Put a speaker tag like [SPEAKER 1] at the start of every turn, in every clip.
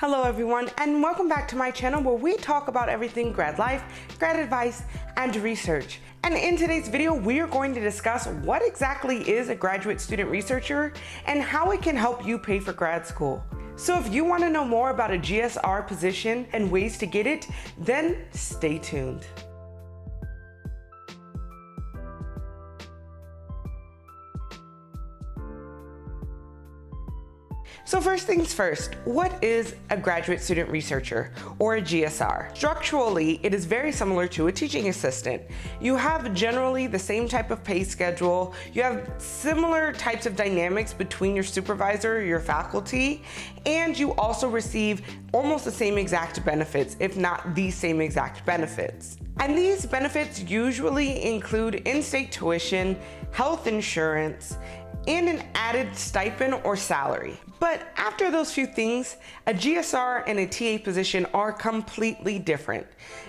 [SPEAKER 1] Hello everyone, and welcome back to my channel where we talk about everything grad life, grad advice, and research. And in today's video, we are going to discuss what exactly is a graduate student researcher and how it can help you pay for grad school. So if you want to know more about a GSR position and ways to get it, then stay tuned. So first things first, what is a graduate student researcher or a GSR? Structurally, it is very similar to a teaching assistant. You have generally the same type of pay schedule. You have similar types of dynamics between your supervisor, your faculty, and you also receive almost the same exact benefits, if not the same exact benefits. And these benefits usually include in-state tuition, health insurance, and an added stipend or salary. But after those few things, a GSR and a TA position are completely different.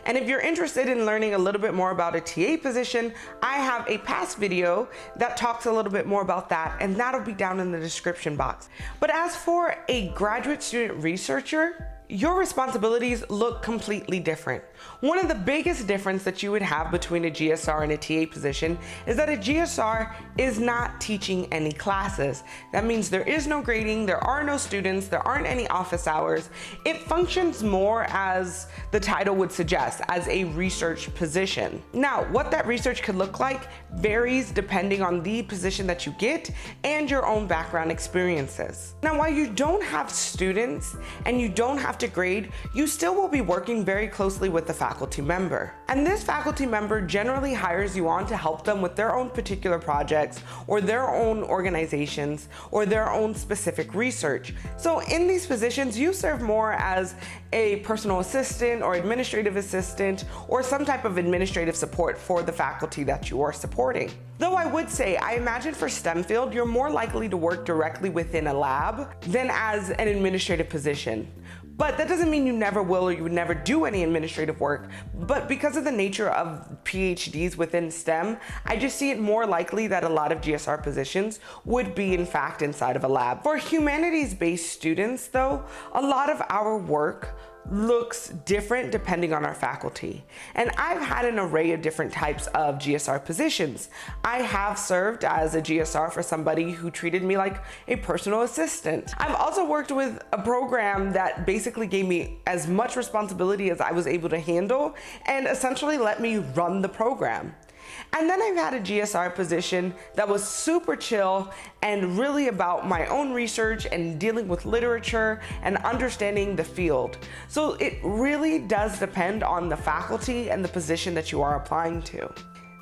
[SPEAKER 1] And if you're interested in learning a little bit more about a TA position, I have a past video that talks a little bit more about that, and that'll be down in the description box. But as for a graduate student researcher, your responsibilities look completely different. One of the biggest difference that you would have between a GSR and a TA position is that a GSR is not teaching any classes. That means there is no grading, there are no students, there aren't any office hours. It functions more as the title would suggest, as a research position. Now, what that research could look like varies depending on the position that you get and your own background experiences. Now, while you don't have students and you don't have to grade, you still will be working very closely with the faculty member. And this faculty member generally hires you on to help them with their own particular projects or their own organizations or their own specific research. So in these positions, you serve more as a personal assistant or administrative assistant or some type of administrative support for the faculty that you are supporting. Though I would say, I imagine for STEM field, you're more likely to work directly within a lab than as an administrative position. But that doesn't mean you never will or you would never do any administrative work. But because of the nature of PhDs within STEM, I just see it more likely that a lot of GSR positions would be in fact inside of a lab. For humanities-based students though, a lot of our work looks different depending on our faculty. And I've had an array of different types of GSR positions. I have served as a GSR for somebody who treated me like a personal assistant. I've also worked with a program that basically gave me as much responsibility as I was able to handle and essentially let me run the program. And then I've had a GSR position that was super chill and really about my own research and dealing with literature and understanding the field. So it really does depend on the faculty and the position that you are applying to.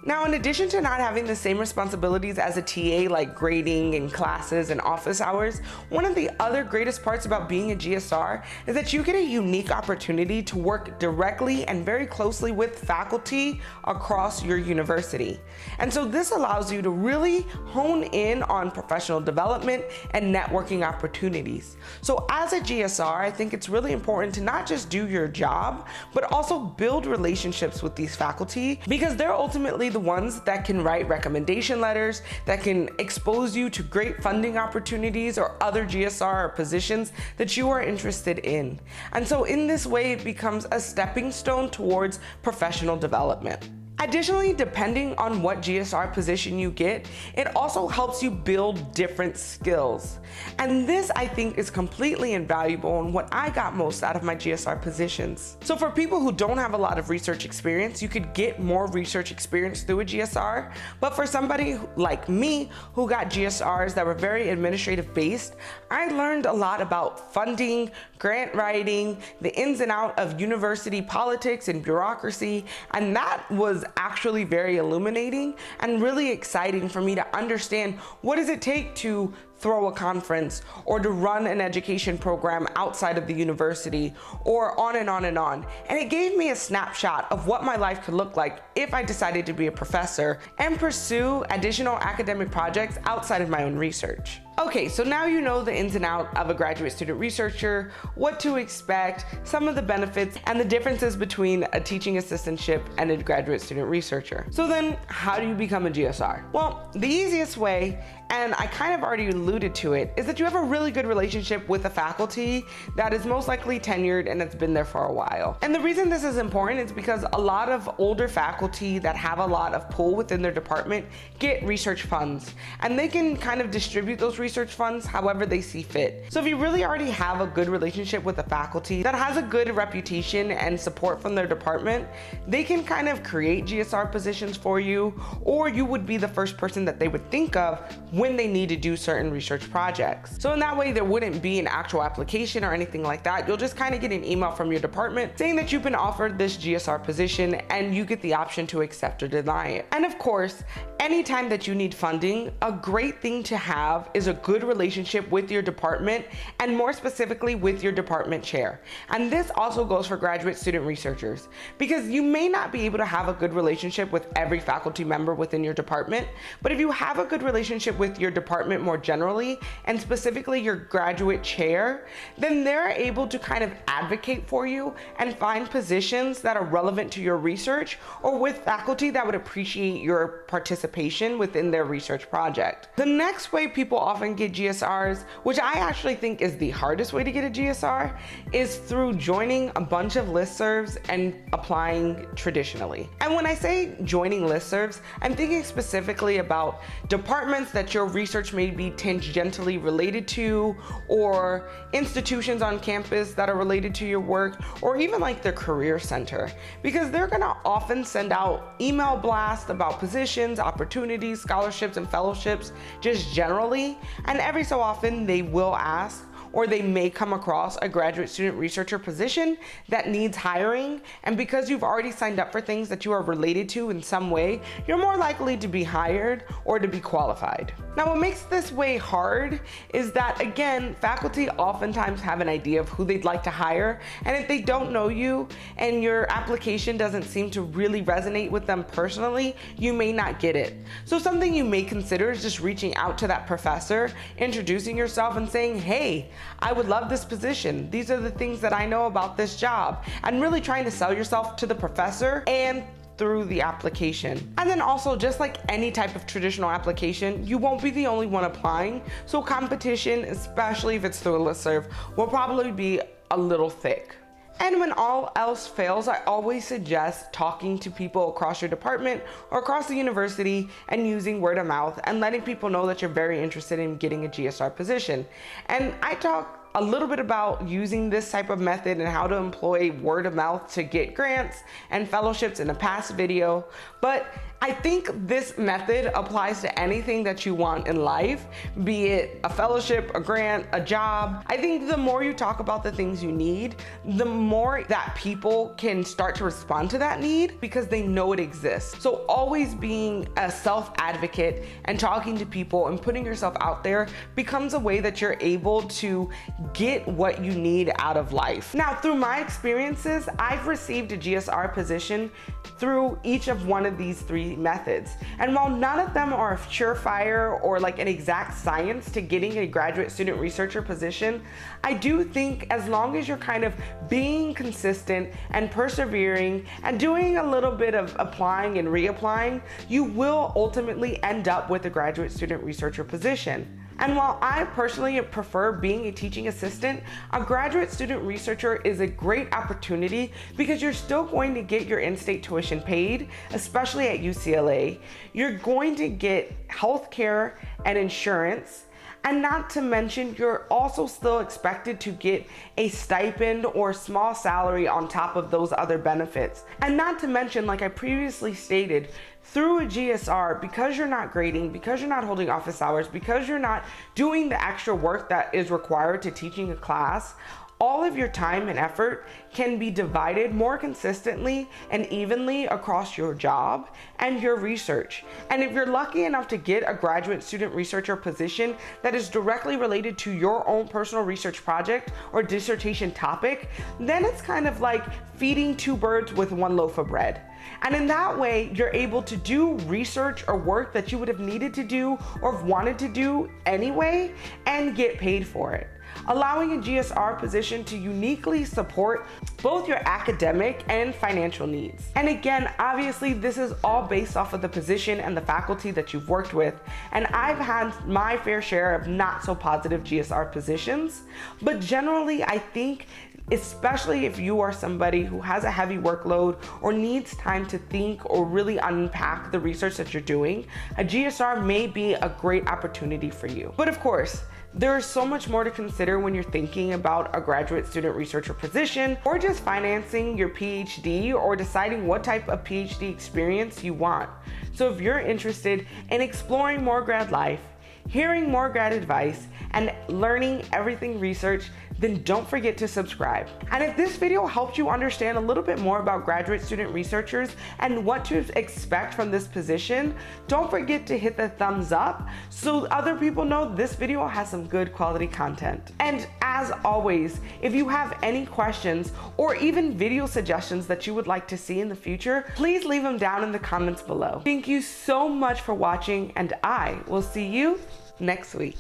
[SPEAKER 1] Now, in addition to not having the same responsibilities as a TA like grading and classes and office hours, one of the other greatest parts about being a GSR is that you get a unique opportunity to work directly and very closely with faculty across your university. And so this allows you to really hone in on professional development and networking opportunities. So as a GSR, I think it's really important to not just do your job, but also build relationships with these faculty because they're ultimately the ones that can write recommendation letters, that can expose you to great funding opportunities or other GSR or positions that you are interested in. And so in this way, it becomes a stepping stone towards professional development. Additionally, depending on what GSR position you get, it also helps you build different skills. And this, I think, is completely invaluable and what I got most out of my GSR positions. So for people who don't have a lot of research experience, you could get more research experience through a GSR. But for somebody like me who got GSRs that were very administrative based, I learned a lot about funding, grant writing, the ins and outs of university politics and bureaucracy, and that was actually very illuminating and really exciting for me to understand what does it take to throw a conference or to run an education program outside of the university or on and on and on. And it gave me a snapshot of what my life could look like if I decided to be a professor and pursue additional academic projects outside of my own research. Okay, so now you know the ins and outs of a graduate student researcher, what to expect, some of the benefits, and the differences between a teaching assistantship and a graduate student researcher. So then, how do you become a GSR? Well, the easiest way and I kind of already alluded to it, is that you have a really good relationship with a faculty that is most likely tenured and it's been there for a while. And the reason this is important is because a lot of older faculty that have a lot of pull within their department get research funds, and they can kind of distribute those research funds however they see fit. So if you really already have a good relationship with a faculty that has a good reputation and support from their department, they can kind of create GSR positions for you, or you would be the first person that they would think of when they need to do certain research projects. So in that way, there wouldn't be an actual application or anything like that. You'll just kind of get an email from your department saying that you've been offered this GSR position, and you get the option to accept or deny it. And of course, anytime that you need funding, a great thing to have is a good relationship with your department, and more specifically with your department chair. And this also goes for graduate student researchers, because you may not be able to have a good relationship with every faculty member within your department, but if you have a good relationship with your department more generally, and specifically your graduate chair, then they're able to kind of advocate for you and find positions that are relevant to your research, or with faculty that would appreciate your participation within their research project. The next way people often get GSRs, which I actually think is the hardest way to get a GSR, is through joining a bunch of listservs and applying traditionally. And when I say joining listservs, I'm thinking specifically about departments that your research may be tangentially related to, or institutions on campus that are related to your work, or even like the career center, because they're gonna often send out email blasts about positions, opportunities, scholarships, and fellowships just generally, and every so often they will ask, or they may come across a graduate student researcher position that needs hiring, and because you've already signed up for things that you are related to in some way, you're more likely to be hired or to be qualified. Now, what makes this way hard is that, again, faculty oftentimes have an idea of who they'd like to hire, and if they don't know you and your application doesn't seem to really resonate with them personally, you may not get it. So something you may consider is just reaching out to that professor, introducing yourself and saying, hey, I would love this position. These are the things that I know about this job, and really trying to sell yourself to the professor and through the application. And then also, just like any type of traditional application, you won't be the only one applying. So competition, especially if it's through a listserv, will probably be a little thick. And when all else fails, I always suggest talking to people across your department or across the university and using word of mouth and letting people know that you're very interested in getting a GSR position. And I talk a little bit about using this type of method and how to employ word of mouth to get grants and fellowships in a past video, but I think this method applies to anything that you want in life, be it a fellowship, a grant, a job. I think the more you talk about the things you need, the more that people can start to respond to that need because they know it exists. So always being a self-advocate and talking to people and putting yourself out there becomes a way that you're able to get what you need out of life. Now, through my experiences, I've received a GSR position through each of one of these three methods. And while none of them are a surefire or like an exact science to getting a graduate student researcher position, I do think as long as you're kind of being consistent and persevering and doing a little bit of applying and reapplying, you will ultimately end up with a graduate student researcher position. And while I personally prefer being a teaching assistant, a graduate student researcher is a great opportunity because you're still going to get your in-state tuition paid, especially at UCLA. You're going to get healthcare and insurance, and not to mention, you're also still expected to get a stipend or small salary on top of those other benefits. And not to mention, like I previously stated, through a GSR, because you're not grading, because you're not holding office hours, because you're not doing the extra work that is required to teaching a class, all of your time and effort can be divided more consistently and evenly across your job and your research. And if you're lucky enough to get a graduate student researcher position that is directly related to your own personal research project or dissertation topic, then it's kind of like feeding two birds with one loaf of bread. And in that way, you're able to do research or work that you would have needed to do or have wanted to do anyway and get paid for it. allowing a GSR position to uniquely support both your academic and financial needs. And again, obviously this is all based off of the position and the faculty that you've worked with, and I've had my fair share of not so positive GSR positions, but generally I think, especially if you are somebody who has a heavy workload or needs time to think or really unpack the research that you're doing, a GSR may be a great opportunity for you. But of course, there is so much more to consider when you're thinking about a graduate student researcher position, or just financing your PhD, or deciding what type of PhD experience you want. So if you're interested in exploring more grad life, hearing more grad advice, and learning everything research, then don't forget to subscribe. And if this video helped you understand a little bit more about graduate student researchers and what to expect from this position, don't forget to hit the thumbs up so other people know this video has some good quality content. And as always, if you have any questions or even video suggestions that you would like to see in the future, please leave them down in the comments below. Thank you so much for watching, and I will see you next week.